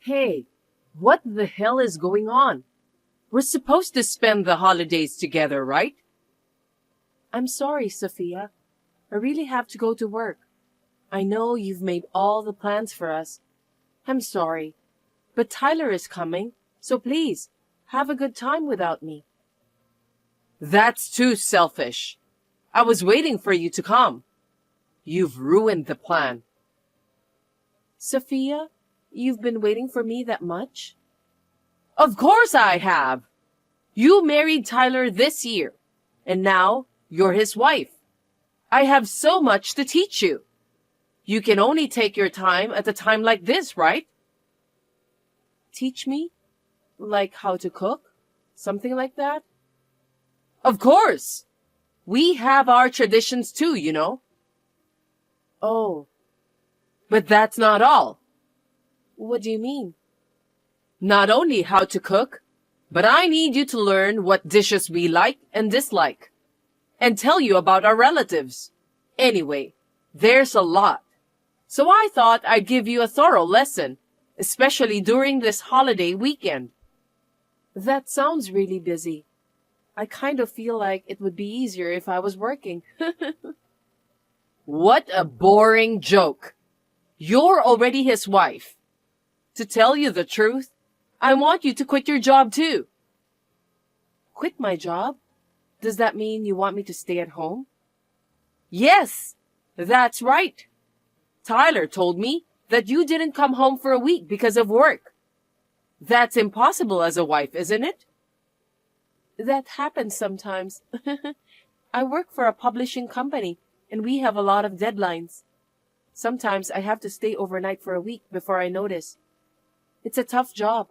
Hey, what the hell is going on? We're supposed to spend the holidays together, right? I'm sorry, Sophia. I really have to go to work. I know you've made all the plans for us. I'm sorry. But Tyler is coming, so please, have a good time without me. That's too selfish. I was waiting for you to come. You've ruined the plan. Sophia, you've been waiting for me that much? Of course I have. You married Tyler this year, and now you're his wife. I have so much to teach you. You can only take your time at a time like this, right? Teach me? Like how to cook? Something like that? Of course! We have our traditions too, you know. Oh. But that's not all. What do you mean? Not only how to cook, but I need you to learn what dishes we like and dislike, and tell you about our relatives. Anyway, there's a lot. So I thought I'd give you a thorough lesson, especially during this holiday weekend. That sounds really busy. I kind of feel like it would be easier if I was working. What a boring joke. You're already his wife. To tell you the truth, I want you to quit your job too. Quit my job? Does that mean you want me to stay at home? Yes, that's right. Tyler told me that you didn't come home for a week because of work. That's impossible as a wife, isn't it? That happens sometimes. I work for a publishing company, and we have a lot of deadlines. Sometimes I have to stay overnight for a week before I notice. It's a tough job.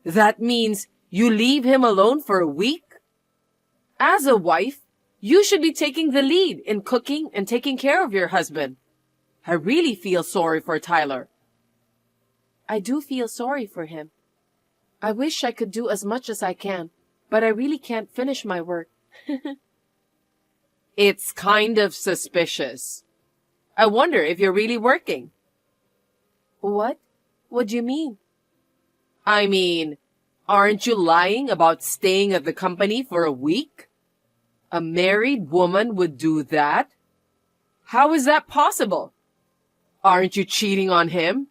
That means you leave him alone for a week? As a wife, you should be taking the lead in cooking and taking care of your husband. I really feel sorry for Tyler. I do feel sorry for him. I wish I could do as much as I can, but I really can't finish my work. It's kind of suspicious. I wonder if you're really working. What? What do you mean? I mean, aren't you lying about staying at the company for a week? A married woman would do that? How is that possible? Aren't you cheating on him?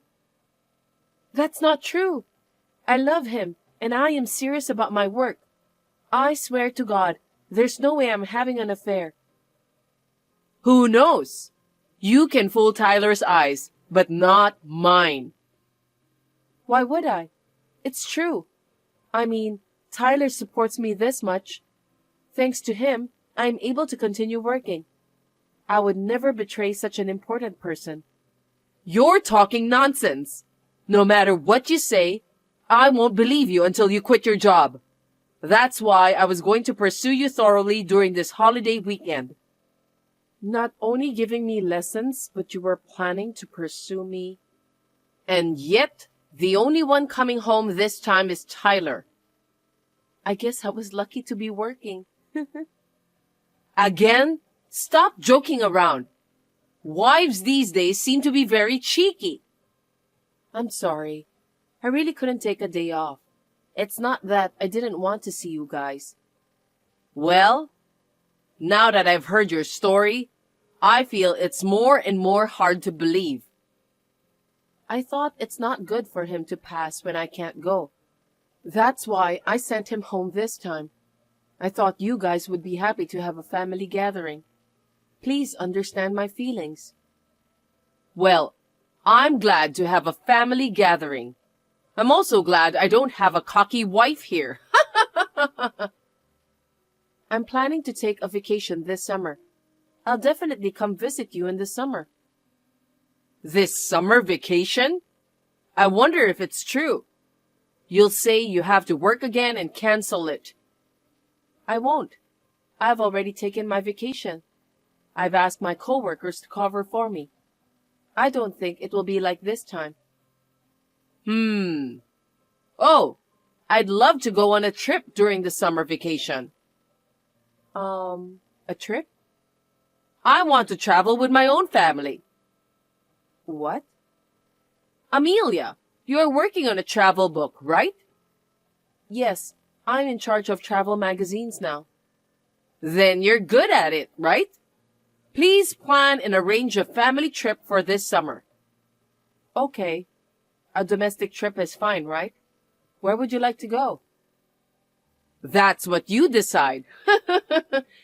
That's not true. I love him, and I am serious about my work. I swear to God, there's no way I'm having an affair. Who knows? You can fool Tyler's eyes, but not mine. Why would I? It's true. I mean, Tyler supports me this much. Thanks to him, I am able to continue working. I would never betray such an important person. You're talking nonsense. No matter what you say, I won't believe you until you quit your job. That's why I was going to pursue you thoroughly during this holiday weekend. Not only giving me lessons, but you were planning to pursue me. And yet, the only one coming home this time is Tyler. I guess I was lucky to be working. Again? Stop joking around. Wives these days seem to be very cheeky. I'm sorry. I really couldn't take a day off. It's not that I didn't want to see you guys. Well, now that I've heard your story, I feel it's more and more hard to believe. I thought it's not good for him to pass when I can't go. That's why I sent him home this time. I thought you guys would be happy to have a family gathering. Please understand my feelings. Well, I'm glad to have a family gathering. I'm also glad I don't have a cocky wife here. I'm planning to take a vacation this summer. I'll definitely come visit you in the summer. This summer vacation? I wonder if it's true. You'll say you have to work again and cancel it. I won't. I've already taken my vacation. I've asked my coworkers to cover for me. I don't think it will be like this time. Oh, I'd love to go on a trip during the summer vacation. A trip? I want to travel with my own family. What? Amelia, You are working on a travel book, right? Yes, I'm in charge of travel magazines now. Then you're good at it, right? Please plan and arrange a family trip for this summer. Okay. A domestic trip is fine, right? Where would you like to go? That's what you decide.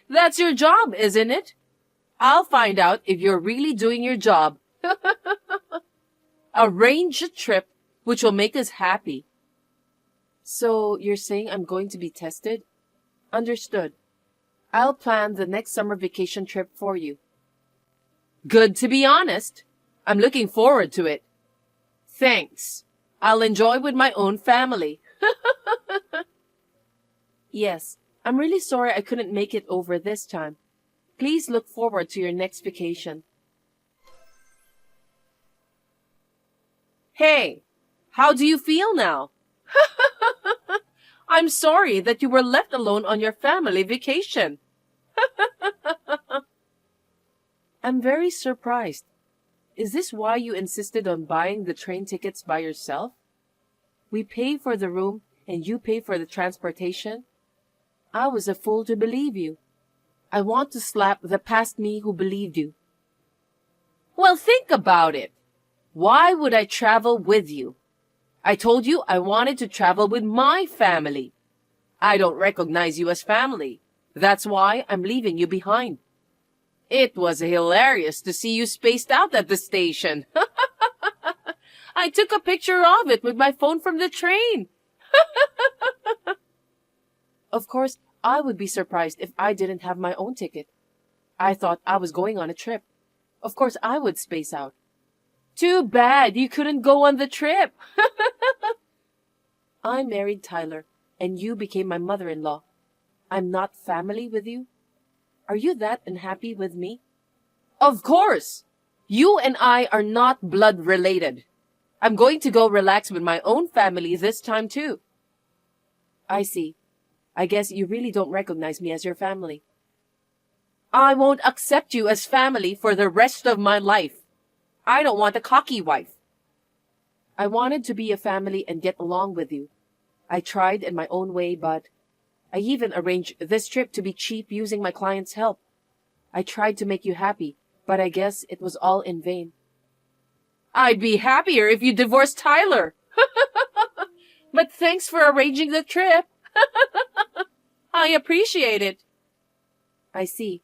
That's your job, isn't it? I'll find out if you're really doing your job. Arrange a trip which will make us happy. So you're saying I'm going to be tested? Understood. I'll plan the next summer vacation trip for you. Good to be honest. I'm looking forward to it. Thanks. I'll enjoy with my own family. Yes, I'm really sorry I couldn't make it over this time. Please look forward to your next vacation. Hey, how do you feel now? I'm sorry that you were left alone on your family vacation. I'm very surprised. Is this why you insisted on buying the train tickets by yourself? We pay for the room and you pay for the transportation? I was a fool to believe you. I want to slap the past me who believed you. Well, think about it. Why would I travel with you? I told you I wanted to travel with my family. I don't recognize you as family. That's why I'm leaving you behind. It was hilarious to see you spaced out at the station. I took a picture of it with my phone from the train. Of course, I would be surprised if I didn't have my own ticket. I thought I was going on a trip. Of course, I would space out. Too bad you couldn't go on the trip. I married Tyler, and you became my mother-in-law. I'm not family with you? Are you that unhappy with me? Of course! You and I are not blood related. I'm going to go relax with my own family this time too. I see. I guess you really don't recognize me as your family. I won't accept you as family for the rest of my life. I don't want a cocky wife. I wanted to be a family and get along with you. I tried in my own way, but I even arranged this trip to be cheap using my client's help. I tried to make you happy, but I guess it was all in vain. I'd be happier if you divorced Tyler. But thanks for arranging the trip. I appreciate it. I see.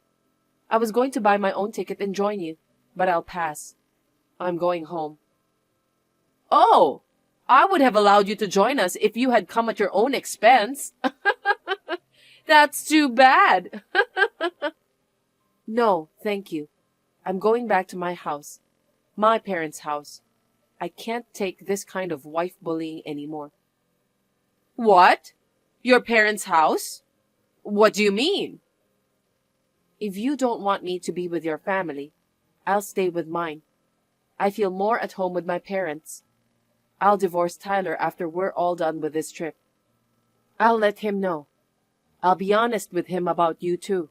I was going to buy my own ticket and join you, but I'll pass. I'm going home. Oh, I would have allowed you to join us if you had come at your own expense. That's too bad. No, thank you. I'm going back to my house. My parents' house. I can't take this kind of wife bullying anymore. What? Your parents' house? What do you mean? If you don't want me to be with your family, I'll stay with mine. I feel more at home with my parents. I'll divorce Tyler after we're all done with this trip. I'll let him know. I'll be honest with him about you too.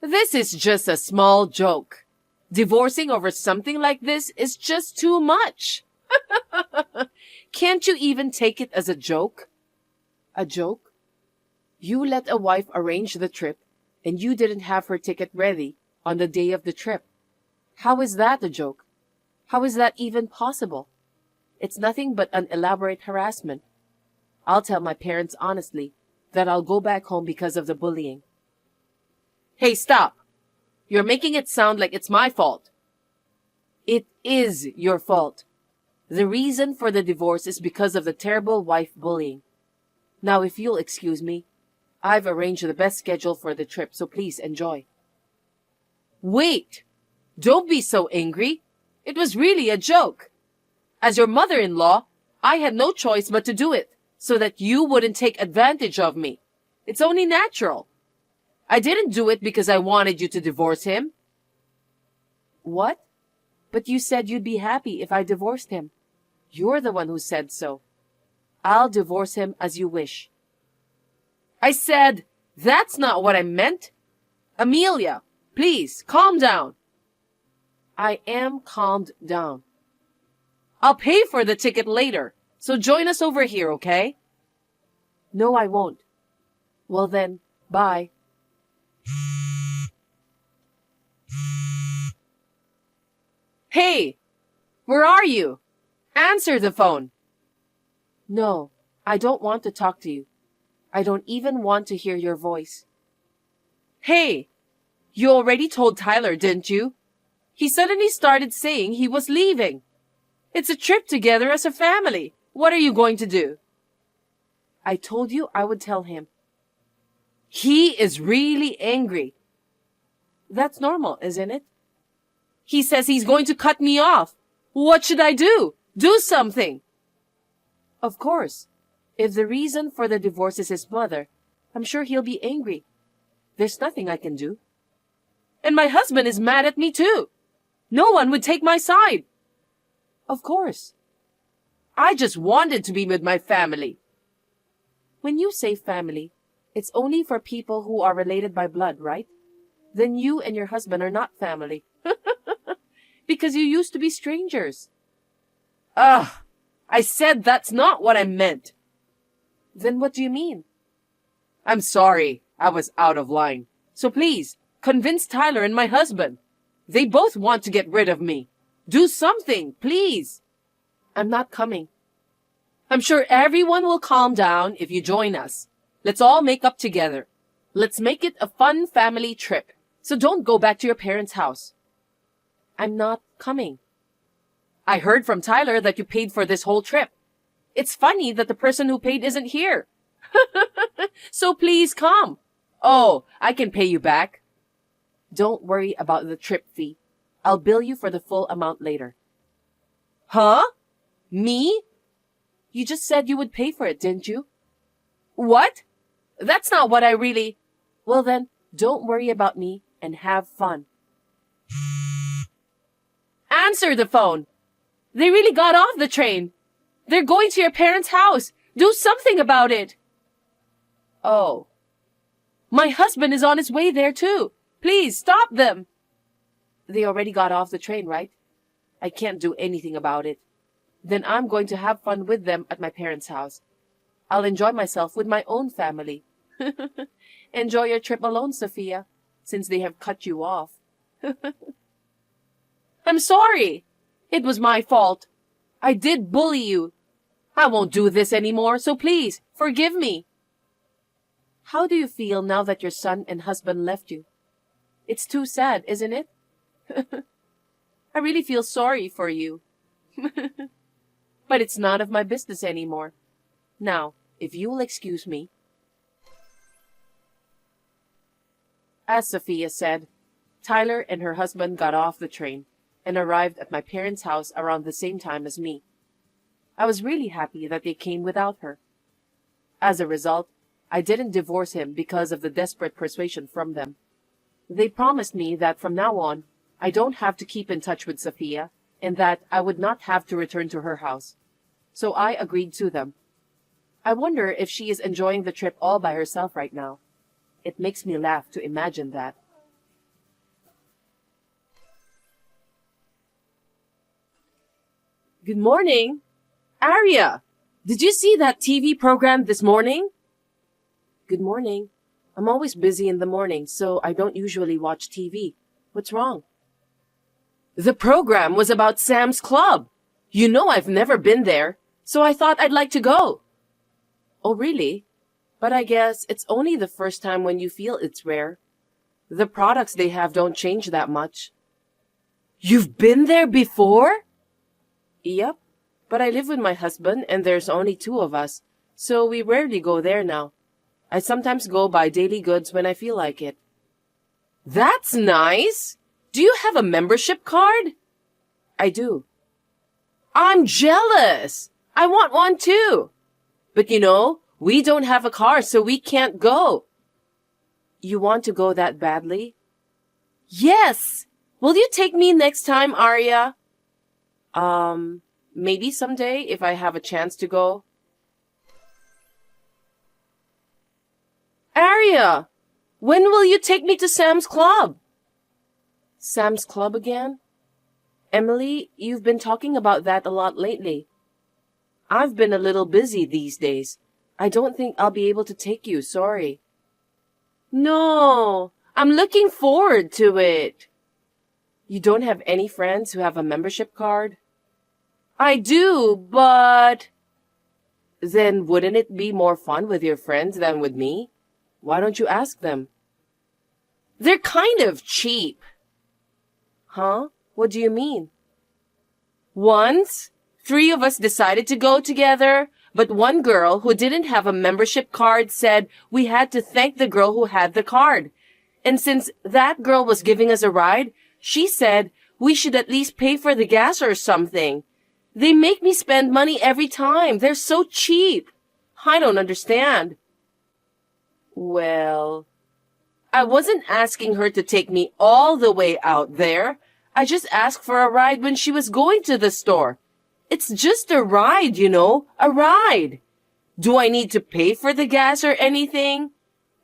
This is just a small joke. Divorcing over something like this is just too much. Can't you even take it as a joke? A joke? You let a wife arrange the trip and you didn't have her ticket ready on the day of the trip. How is that a joke? How is that even possible? It's nothing but an elaborate harassment. I'll tell my parents honestly that I'll go back home because of the bullying. Hey, stop! You're making it sound like it's my fault. It is your fault. The reason for the divorce is because of the terrible wife bullying. Now, if you'll excuse me, I've arranged the best schedule for the trip, so please enjoy. Wait! Don't be so angry. It was really a joke. As your mother-in-law, I had no choice but to do it, so that you wouldn't take advantage of me. It's only natural. I didn't do it because I wanted you to divorce him. What? But you said you'd be happy if I divorced him. You're the one who said so. I'll divorce him as you wish. I said, that's not what I meant. Amelia, please, calm down. I am calmed down. I'll pay for the ticket later, so join us over here, okay? No, I won't. Well then, bye. Hey, where are you? Answer the phone. No, I don't want to talk to you. I don't even want to hear your voice. Hey, you already told Tyler, didn't you? He suddenly started saying he was leaving. It's a trip together as a family. What are you going to do? I told you I would tell him. He is really angry. That's normal, isn't it? He says he's going to cut me off. What should I do? Do something. Of course. If the reason for the divorce is his mother, I'm sure he'll be angry. There's nothing I can do. And my husband is mad at me too. No one would take my side. Of course. I just wanted to be with my family. When you say family, it's only for people who are related by blood, right? Then you and your husband are not family. Because you used to be strangers. Ugh, I said that's not what I meant. Then what do you mean? I'm sorry, I was out of line. So please, convince Tyler and my husband. They both want to get rid of me. Do something, please. I'm not coming. I'm sure everyone will calm down if you join us. Let's all make up together. Let's make it a fun family trip. So don't go back to your parents' house. I'm not coming. I heard from Tyler that you paid for this whole trip. It's funny that the person who paid isn't here. So please come. Oh, I can pay you back. Don't worry about the trip fee. I'll bill you for the full amount later. Huh? Me? You just said you would pay for it, didn't you? What? That's not what I really... Well then, don't worry about me and have fun. Answer the phone. They really got off the train. They're going to your parents' house. Do something about it. Oh. My husband is on his way there too. Please stop them. They already got off the train, right? I can't do anything about it. Then I'm going to have fun with them at my parents' house. I'll enjoy myself with my own family. Enjoy your trip alone, Sophia, since they have cut you off. I'm sorry. It was my fault. I did bully you. I won't do this anymore, so please, forgive me. How do you feel now that your son and husband left you? It's too sad, isn't it? I really feel sorry for you. But it's none of my business anymore. Now, if you'll excuse me. As Sophia said, Tyler and her husband got off the train and arrived at my parents' house around the same time as me. I was really happy that they came without her. As a result, I didn't divorce him because of the desperate persuasion from them. They promised me that from now on, I don't have to keep in touch with Sophia and that I would not have to return to her house. So I agreed to them. I wonder if she is enjoying the trip all by herself right now. It makes me laugh to imagine that. Good morning. Arya, did you see that TV program this morning? Good morning. I'm always busy in the morning, so I don't usually watch TV. What's wrong? The program was about Sam's Club. You know I've never been there, so I thought I'd like to go. Oh, really? But I guess it's only the first time when you feel it's rare. The products they have don't change that much. You've been there before? Yep, but I live with my husband and there's only 2 of us, so we rarely go there now. I sometimes go buy daily goods when I feel like it. That's nice! Do you have a membership card? I do. I'm jealous! I want one too! But you know, we don't have a car, so we can't go. You want to go that badly? Yes! Will you take me next time, Arya? Maybe someday if I have a chance to go. Arya, when will you take me to Sam's Club? Sam's Club again? Emily, you've been talking about that a lot lately. I've been a little busy these days. I don't think I'll be able to take you, sorry. No, I'm looking forward to it. You don't have any friends who have a membership card? I do, but... Then wouldn't it be more fun with your friends than with me? Why don't you ask them? They're kind of cheap. Huh? What do you mean? Once, 3 of us decided to go together, but one girl who didn't have a membership card said we had to thank the girl who had the card. And since that girl was giving us a ride, she said we should at least pay for the gas or something. They make me spend money every time. They're so cheap. I don't understand. Well, I wasn't asking her to take me all the way out there. I just asked for a ride when she was going to the store. It's just a ride, you know, a ride. Do I need to pay for the gas or anything?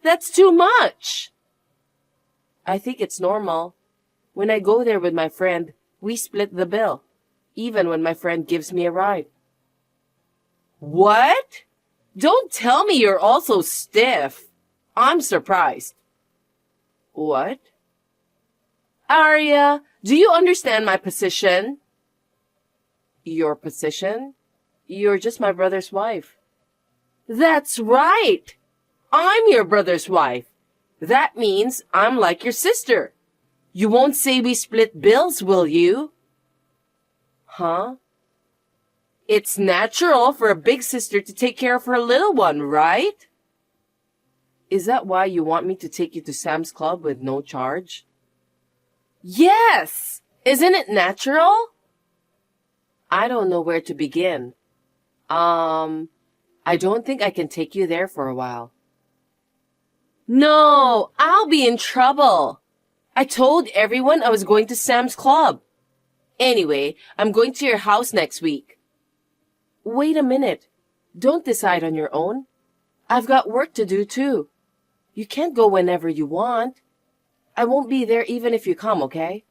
That's too much. I think it's normal. When I go there with my friend, we split the bill, even when my friend gives me a ride. What? Don't tell me you're also stiff. I'm surprised. What? Arya, do you understand my position? Your position? You're just my brother's wife. That's right. I'm your brother's wife. That means I'm like your sister. You won't say we split bills, will you? Huh? It's natural for a big sister to take care of her little one, right? Is that why you want me to take you to Sam's Club with no charge? Yes! Isn't it natural? I don't know where to begin. I don't think I can take you there for a while. No, I'll be in trouble. I told everyone I was going to Sam's Club. Anyway, I'm going to your house next week. Wait a minute. Don't decide on your own. I've got work to do too. You can't go whenever you want. I won't be there even if you come, okay?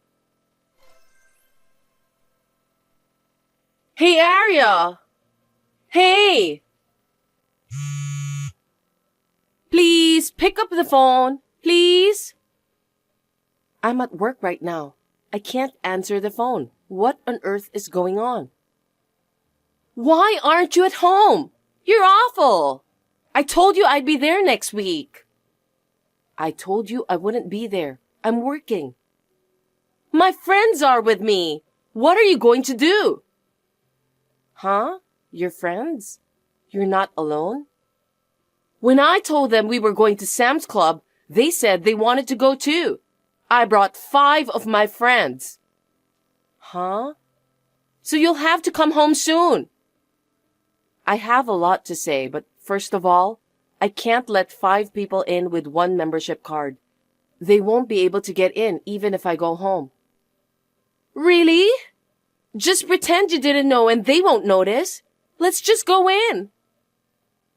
Hey, Arya! Hey! Please, pick up the phone. Please? I'm at work right now. I can't answer the phone. What on earth is going on? Why aren't you at home? You're awful. I told you I'd be there next week. I told you I wouldn't be there. I'm working. My friends are with me. What are you going to do? Huh? Your friends? You're not alone? When I told them we were going to Sam's Club, they said they wanted to go too. I brought 5 of my friends. Huh? So you'll have to come home soon. I have a lot to say, but first of all, I can't let 5 people in with 1 membership card. They won't be able to get in even if I go home. Really? Just pretend you didn't know and they won't notice. Let's just go in.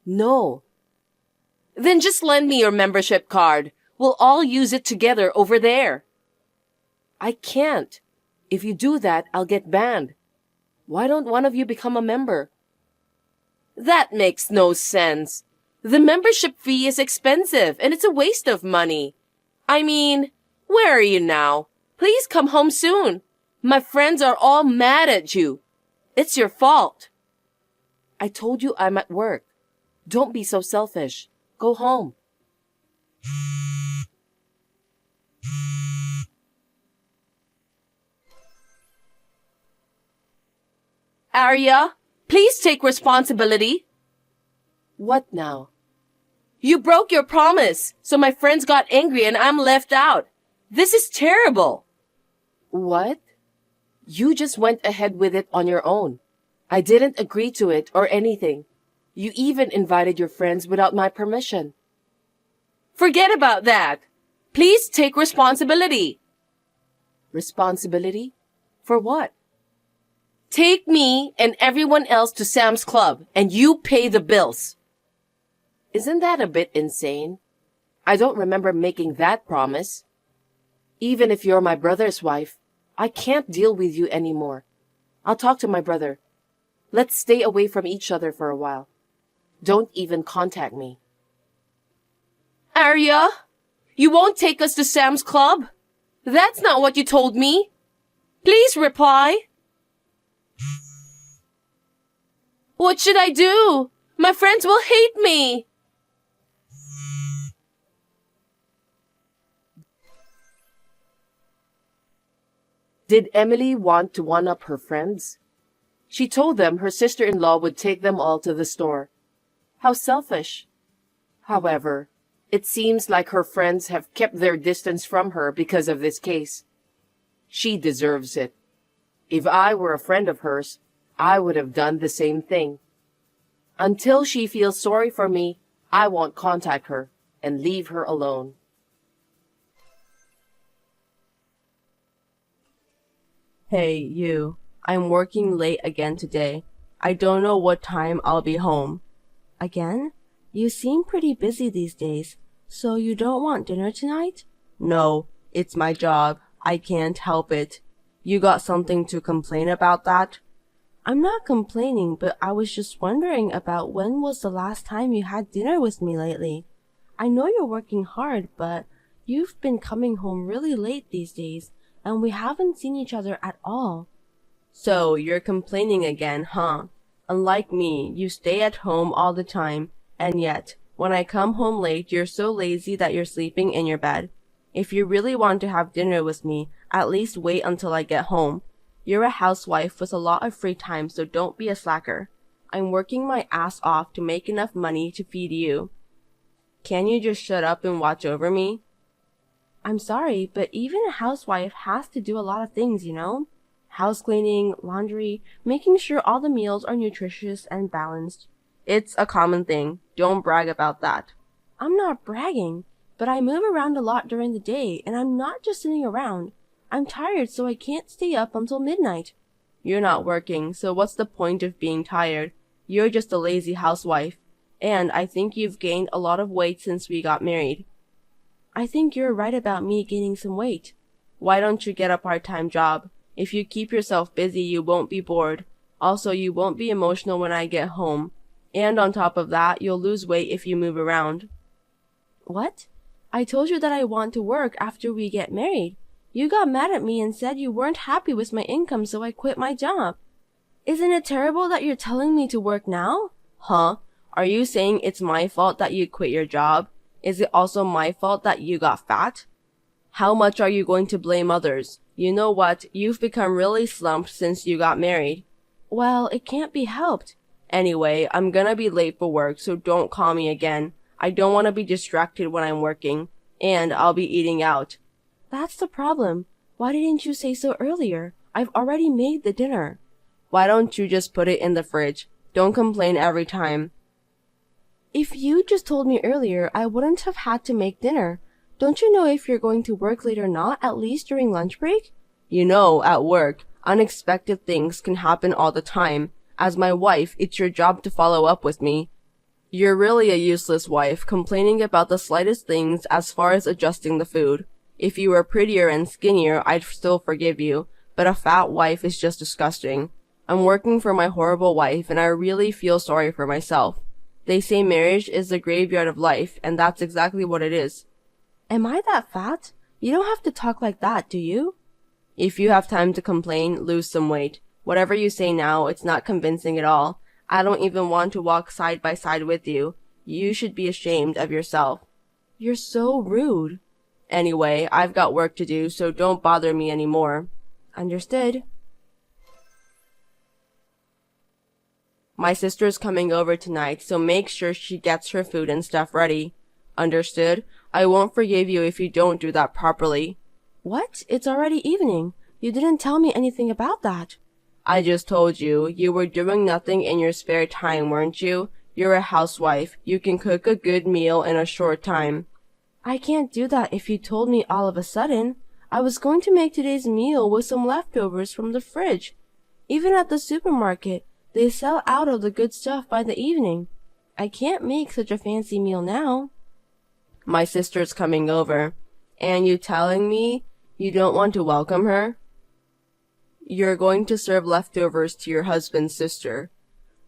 No. Then just lend me your membership card. We'll all use it together over there. I can't. If you do that, I'll get banned. Why don't one of you become a member? That makes no sense. The membership fee is expensive and it's a waste of money. I mean, where are you now? Please come home soon. My friends are all mad at you. It's your fault. I told you I'm at work. Don't be so selfish. Go home. Arya, please take responsibility. What now? You broke your promise, so my friends got angry and I'm left out. This is terrible. What? You just went ahead with it on your own. I didn't agree to it or anything. You even invited your friends without my permission. Forget about that. Please take responsibility. Responsibility? For what? Take me and everyone else to Sam's Club and you pay the bills. Isn't that a bit insane? I don't remember making that promise. Even if you're my brother's wife, I can't deal with you anymore. I'll talk to my brother. Let's stay away from each other for a while. Don't even contact me. Arya, you won't take us to Sam's Club? That's not what you told me. Please reply. What should I do? My friends will hate me. Did Emily want to one-up her friends? She told them her sister-in-law would take them all to the store. How selfish. However, it seems like her friends have kept their distance from her because of this case. She deserves it. If I were a friend of hers, I would have done the same thing. Until she feels sorry for me, I won't contact her and leave her alone. Hey, you. I'm working late again today. I don't know what time I'll be home. Again? You seem pretty busy these days. So you don't want dinner tonight? No, it's my job. I can't help it. You got something to complain about that? I'm not complaining, but I was just wondering about when was the last time you had dinner with me lately. I know you're working hard, but you've been coming home really late these days, and we haven't seen each other at all. So, you're complaining again, huh? Unlike me, you stay at home all the time, and yet, when I come home late, you're so lazy that you're sleeping in your bed. If you really want to have dinner with me, at least wait until I get home. You're a housewife with a lot of free time, so don't be a slacker. I'm working my ass off to make enough money to feed you. Can you just shut up and watch over me? I'm sorry, but even a housewife has to do a lot of things, you know? House cleaning, laundry, making sure all the meals are nutritious and balanced. It's a common thing. Don't brag about that. I'm not bragging, but I move around a lot during the day, and I'm not just sitting around. I'm tired, so I can't stay up until midnight. You're not working, so what's the point of being tired? You're just a lazy housewife. And I think you've gained a lot of weight since we got married. I think you're right about me gaining some weight. Why don't you get a part-time job? If you keep yourself busy, you won't be bored. Also, you won't be emotional when I get home. And on top of that, you'll lose weight if you move around. What? I told you that I want to work after we get married. You got mad at me and said you weren't happy with my income, so I quit my job. Isn't it terrible that you're telling me to work now? Huh? Are you saying it's my fault that you quit your job? Is it also my fault that you got fat? How much are you going to blame others? You know what? You've become really slumped since you got married. Well, it can't be helped. Anyway, I'm gonna be late for work, so don't call me again. I don't want to be distracted when I'm working. And I'll be eating out. That's the problem. Why didn't you say so earlier? I've already made the dinner. Why don't you just put it in the fridge? Don't complain every time. If you just told me earlier, I wouldn't have had to make dinner. Don't you know if you're going to work late or not, at least during lunch break? You know, at work, unexpected things can happen all the time. As my wife, it's your job to follow up with me. You're really a useless wife, complaining about the slightest things as far as adjusting the food. If you were prettier and skinnier, I'd still forgive you, but a fat wife is just disgusting. I'm working for my horrible wife, and I really feel sorry for myself. They say marriage is the graveyard of life, and that's exactly what it is. Am I that fat? You don't have to talk like that, do you? If you have time to complain, lose some weight. Whatever you say now, it's not convincing at all. I don't even want to walk side by side with you. You should be ashamed of yourself. You're so rude. Anyway, I've got work to do, so don't bother me anymore. Understood. My sister's coming over tonight, so make sure she gets her food and stuff ready. Understood? I won't forgive you if you don't do that properly. What? It's already evening. You didn't tell me anything about that. I just told you. You were doing nothing in your spare time, weren't you? You're a housewife. You can cook a good meal in a short time. I can't do that if you told me all of a sudden. I was going to make today's meal with some leftovers from the fridge. Even at the supermarket, they sell out of the good stuff by the evening. I can't make such a fancy meal now. My sister's coming over. And you telling me you don't want to welcome her? You're going to serve leftovers to your husband's sister.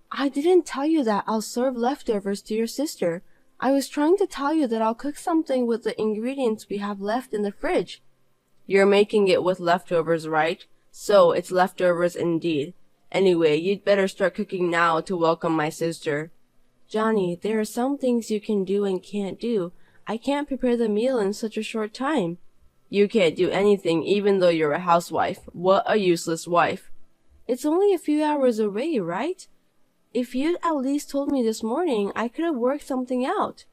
I didn't tell you that I'll serve leftovers to your sister. I was trying to tell you that I'll cook something with the ingredients we have left in the fridge. You're making it with leftovers, right? So it's leftovers indeed. Anyway, you'd better start cooking now to welcome my sister. Johnny, there are some things you can do and can't do. I can't prepare the meal in such a short time. You can't do anything even though you're a housewife. What a useless wife. It's only a few hours away, right? If you'd at least told me this morning, I could have worked something out.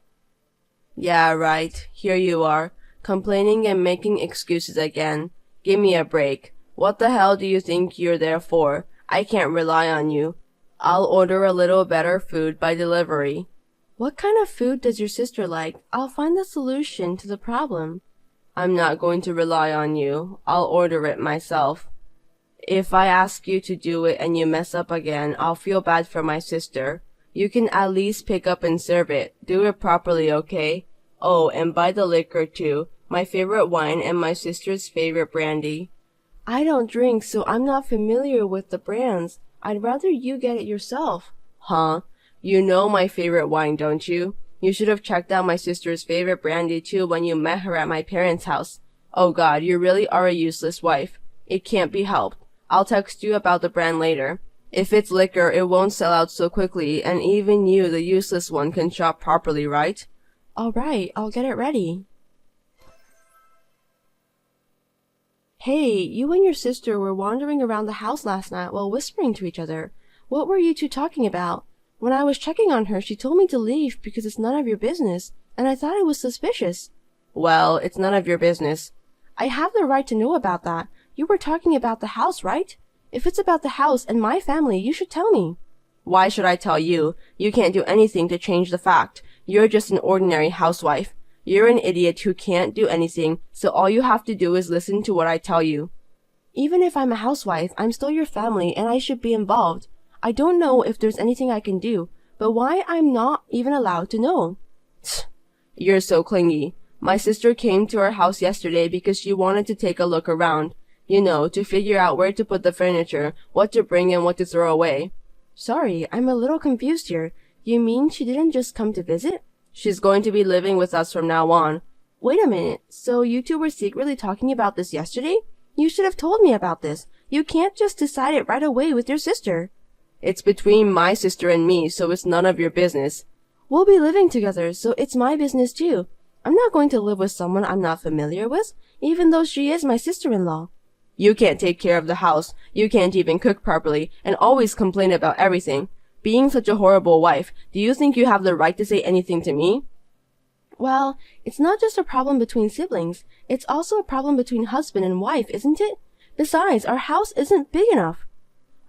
Yeah, right. Here you are, complaining and making excuses again. Give me a break. What the hell do you think you're there for? I can't rely on you. I'll order a little better food by delivery. What kind of food does your sister like? I'll find the solution to the problem. I'm not going to rely on you. I'll order it myself. If I ask you to do it and you mess up again, I'll feel bad for my sister. You can at least pick up and serve it. Do it properly, okay? Oh, and buy the liquor too. My favorite wine and my sister's favorite brandy. I don't drink, so I'm not familiar with the brands. I'd rather you get it yourself. Huh? You know my favorite wine, don't you? You should have checked out my sister's favorite brandy too when you met her at my parents' house. Oh God, you really are a useless wife. It can't be helped. I'll text you about the brand later. If it's liquor, it won't sell out so quickly, and even you, the useless one, can shop properly, right? All right, I'll get it ready. Hey, you and your sister were wandering around the house last night while whispering to each other. What were you two talking about? When I was checking on her, she told me to leave because it's none of your business, and I thought it was suspicious. Well, it's none of your business. I have the right to know about that. You were talking about the house, right? If it's about the house and my family, you should tell me. Why should I tell you? You can't do anything to change the fact. You're just an ordinary housewife. You're an idiot who can't do anything, so all you have to do is listen to what I tell you. Even if I'm a housewife, I'm still your family and I should be involved. I don't know if there's anything I can do, but why I'm not even allowed to know. You're so clingy. My sister came to our house yesterday because she wanted to take a look around. You know, to figure out where to put the furniture, what to bring and what to throw away. Sorry, I'm a little confused here. You mean she didn't just come to visit? She's going to be living with us from now on. Wait a minute, so you two were secretly talking about this yesterday? You should have told me about this. You can't just decide it right away with your sister. It's between my sister and me, so it's none of your business. We'll be living together, so it's my business too. I'm not going to live with someone I'm not familiar with, even though she is my sister-in-law. You can't take care of the house, you can't even cook properly, and always complain about everything. Being such a horrible wife, do you think you have the right to say anything to me? Well, it's not just a problem between siblings, it's also a problem between husband and wife, isn't it? Besides, our house isn't big enough.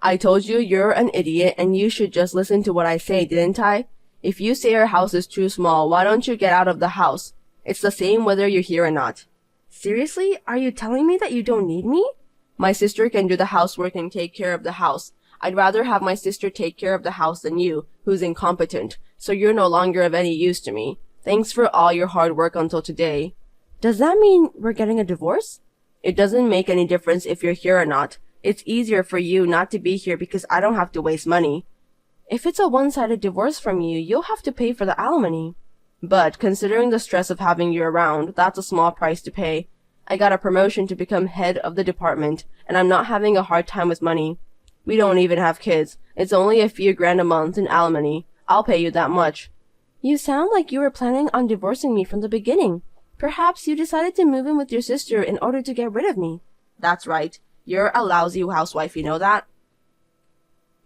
I told you you're an idiot and you should just listen to what I say, didn't I? If you say our house is too small, why don't you get out of the house? It's the same whether you're here or not. Seriously? Are you telling me that you don't need me? My sister can do the housework and take care of the house. I'd rather have my sister take care of the house than you, who's incompetent, so you're no longer of any use to me. Thanks for all your hard work until today. Does that mean we're getting a divorce? It doesn't make any difference if you're here or not. It's easier for you not to be here because I don't have to waste money. If it's a one-sided divorce from you, you'll have to pay for the alimony. But considering the stress of having you around, that's a small price to pay. I got a promotion to become head of the department, and I'm not having a hard time with money. We don't even have kids. It's only a few grand a month in alimony. I'll pay you that much. You sound like you were planning on divorcing me from the beginning. Perhaps you decided to move in with your sister in order to get rid of me. That's right. You're a lousy housewife, you know that?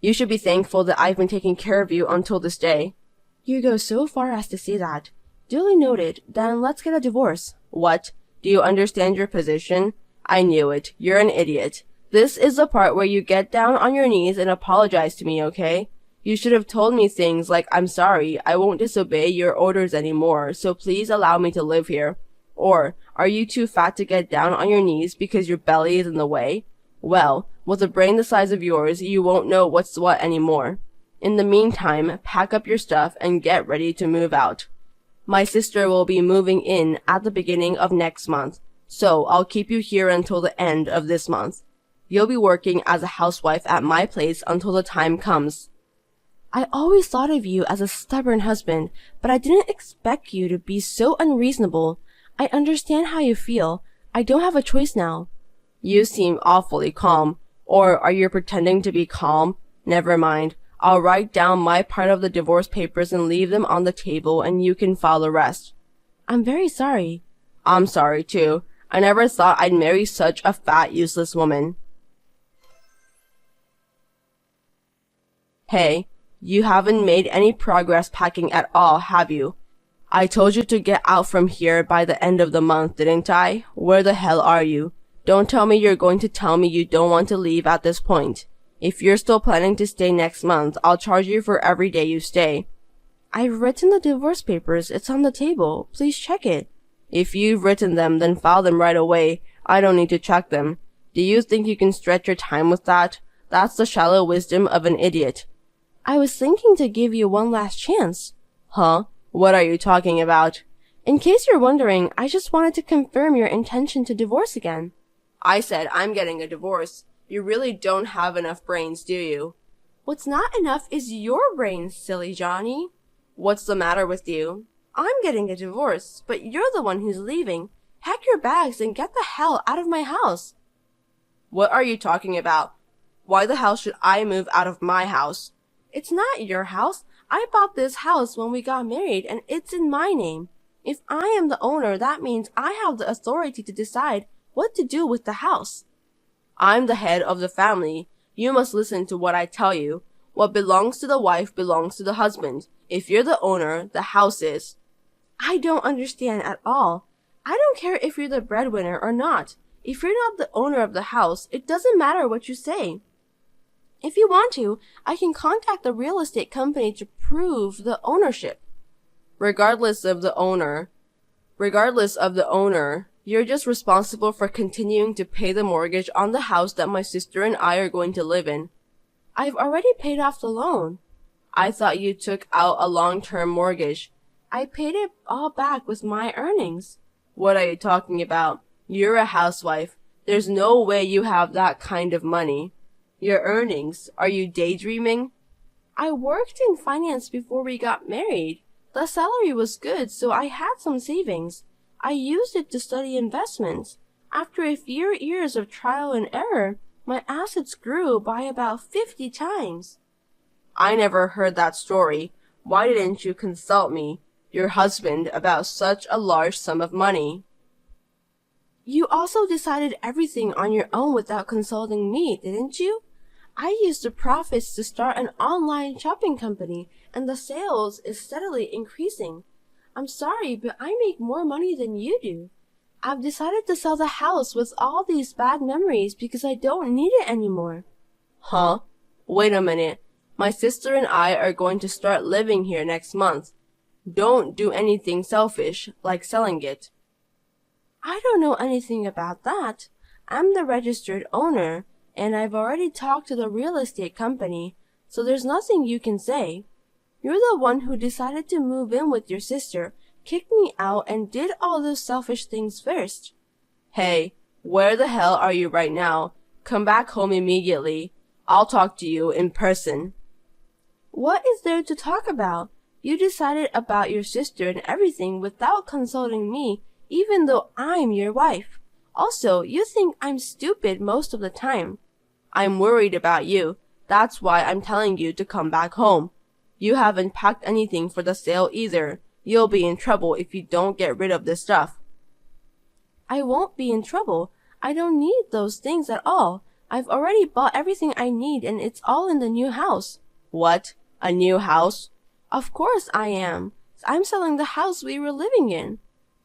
You should be thankful that I've been taking care of you until this day. You go so far as to say that. Duly noted. Then let's get a divorce. What? Do you understand your position? I knew it. You're an idiot. This is the part where you get down on your knees and apologize to me, okay? You should have told me things like, I'm sorry, I won't disobey your orders anymore, so please allow me to live here. Or, are you too fat to get down on your knees because your belly is in the way? Well, with a brain the size of yours, you won't know what's what anymore. In the meantime, pack up your stuff and get ready to move out. My sister will be moving in at the beginning of next month, so I'll keep you here until the end of this month. You'll be working as a housewife at my place until the time comes. I always thought of you as a stubborn husband, but I didn't expect you to be so unreasonable. I understand how you feel. I don't have a choice now. You seem awfully calm. Or are you pretending to be calm? Never mind. I'll write down my part of the divorce papers and leave them on the table and you can file the rest. I'm very sorry. I'm sorry too. I never thought I'd marry such a fat, useless woman. Hey, you haven't made any progress packing at all, have you? I told you to get out from here by the end of the month, didn't I? Where the hell are you? Don't tell me you're going to tell me you don't want to leave at this point. If you're still planning to stay next month, I'll charge you for every day you stay. I've written the divorce papers. It's on the table. Please check it. If you've written them, then file them right away. I don't need to check them. Do you think you can stretch your time with that? That's the shallow wisdom of an idiot. I was thinking to give you one last chance. Huh? What are you talking about? In case you're wondering, I just wanted to confirm your intention to divorce again. I said I'm getting a divorce. You really don't have enough brains, do you? What's not enough is your brains, silly Johnny. What's the matter with you? I'm getting a divorce, but you're the one who's leaving. Pack your bags and get the hell out of my house. What are you talking about? Why the hell should I move out of my house? It's not your house. I bought this house when we got married and it's in my name. If I am the owner, that means I have the authority to decide what to do with the house. I'm the head of the family. You must listen to what I tell you. What belongs to the wife belongs to the husband. If you're the owner, the house is. I don't understand at all. I don't care if you're the breadwinner or not. If you're not the owner of the house, it doesn't matter what you say. If you want to, I can contact the real estate company to prove the ownership. Regardless of the owner, you're just responsible for continuing to pay the mortgage on the house that my sister and I are going to live in. I've already paid off the loan. I thought you took out a long-term mortgage. I paid it all back with my earnings. What are you talking about? You're a housewife. There's no way you have that kind of money. Your earnings? Are you daydreaming? I worked in finance before we got married. The salary was good, so I had some savings. I used it to study investments. After a few years of trial and error, my assets grew by about 50 times. I never heard that story. Why didn't you consult me, your husband, about such a large sum of money? You also decided everything on your own without consulting me, didn't you? I used the profits to start an online shopping company, and the sales is steadily increasing. I'm sorry, but I make more money than you do. I've decided to sell the house with all these bad memories because I don't need it anymore. Huh? Wait a minute. My sister and I are going to start living here next month. Don't do anything selfish, like selling it. I don't know anything about that. I'm the registered owner, and I've already talked to the real estate company, so there's nothing you can say. You're the one who decided to move in with your sister, kicked me out, and did all those selfish things first. Hey, where the hell are you right now? Come back home immediately. I'll talk to you in person. What is there to talk about? You decided about your sister and everything without consulting me, even though I'm your wife. Also, you think I'm stupid most of the time. I'm worried about you. That's why I'm telling you to come back home. You haven't packed anything for the sale either. You'll be in trouble if you don't get rid of this stuff. I won't be in trouble. I don't need those things at all. I've already bought everything I need and it's all in the new house. What? A new house? Of course I am. I'm selling the house we were living in.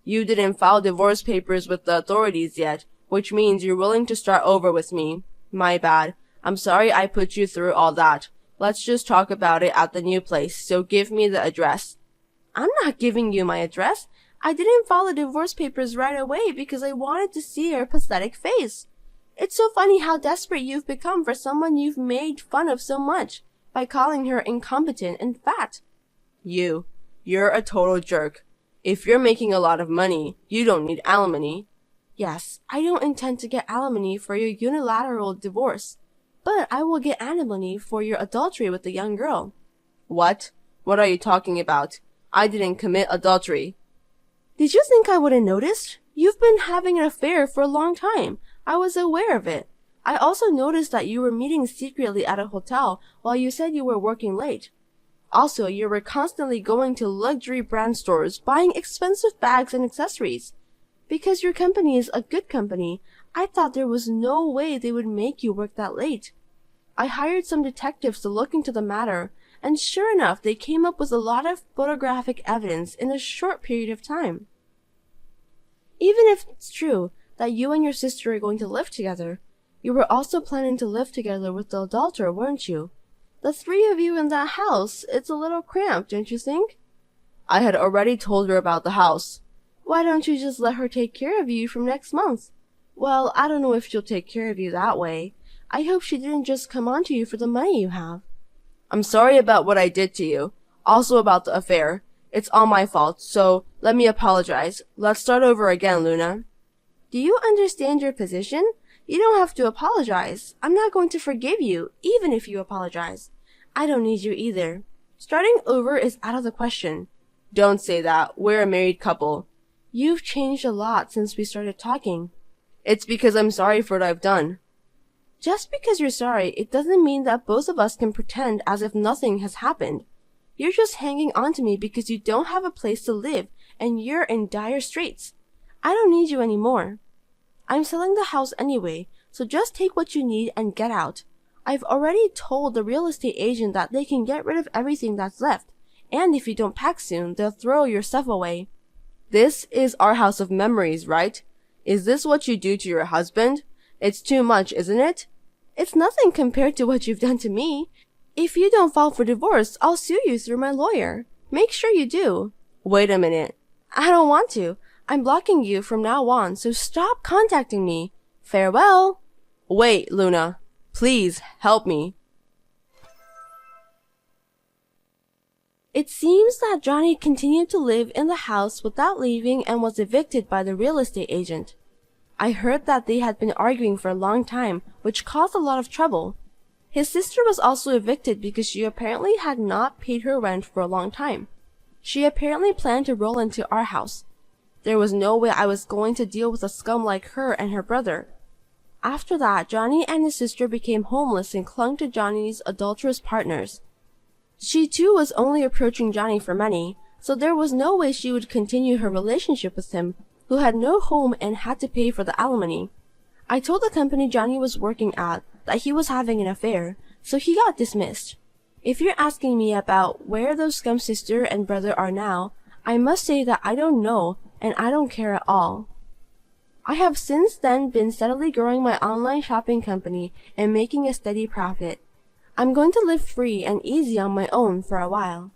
You didn't file divorce papers with the authorities yet, which means you're willing to start over with me. My bad. I'm sorry I put you through all that. Let's just talk about it at the new place, so give me the address. I'm not giving you my address. I didn't file the divorce papers right away because I wanted to see her pathetic face. It's so funny how desperate you've become for someone you've made fun of so much by calling her incompetent and fat. You're a total jerk. If you're making a lot of money, you don't need alimony. Yes, I don't intend to get alimony for your unilateral divorce, but I will get alimony for your adultery with the young girl. What? What are you talking about? I didn't commit adultery. Did you think I wouldn't notice? You've been having an affair for a long time. I was aware of it. I also noticed that you were meeting secretly at a hotel while you said you were working late. Also, you were constantly going to luxury brand stores buying expensive bags and accessories. Because your company is a good company, I thought there was no way they would make you work that late. I hired some detectives to look into the matter, and sure enough, they came up with a lot of photographic evidence in a short period of time. Even if it's true that you and your sister are going to live together, you were also planning to live together with the adulterer, weren't you? The three of you in that house, it's a little cramped, don't you think? I had already told her about the house. Why don't you just let her take care of you from next month? Well, I don't know if she'll take care of you that way. I hope she didn't just come on to you for the money you have. I'm sorry about what I did to you. Also about the affair. It's all my fault, so let me apologize. Let's start over again, Luna. Do you understand your position? You don't have to apologize. I'm not going to forgive you, even if you apologize. I don't need you either. Starting over is out of the question. Don't say that. We're a married couple. You've changed a lot since we started talking. It's because I'm sorry for what I've done. Just because you're sorry, it doesn't mean that both of us can pretend as if nothing has happened. You're just hanging on to me because you don't have a place to live and you're in dire straits. I don't need you anymore. I'm selling the house anyway, so just take what you need and get out. I've already told the real estate agent that they can get rid of everything that's left, and if you don't pack soon, they'll throw your stuff away. This is our house of memories, right? Is this what you do to your husband? It's too much, isn't it? It's nothing compared to what you've done to me. If you don't file for divorce, I'll sue you through my lawyer. Make sure you do. Wait a minute. I don't want to. I'm blocking you from now on, so stop contacting me. Farewell. Wait, Luna. Please, help me. It seems that Johnny continued to live in the house without leaving and was evicted by the real estate agent. I heard that they had been arguing for a long time, which caused a lot of trouble. His sister was also evicted because she apparently had not paid her rent for a long time. She apparently planned to roll into our house. There was no way I was going to deal with a scum like her and her brother. After that, Johnny and his sister became homeless and clung to Johnny's adulterous partners. She too was only approaching Johnny for money, so there was no way she would continue her relationship with him, who had no home and had to pay for the alimony. I told the company Johnny was working at that he was having an affair, so he got dismissed. If you're asking me about where those scum sister and brother are now, I must say that I don't know, and I don't care at all. I have since then been steadily growing my online shopping company and making a steady profit. I'm going to live free and easy on my own for a while.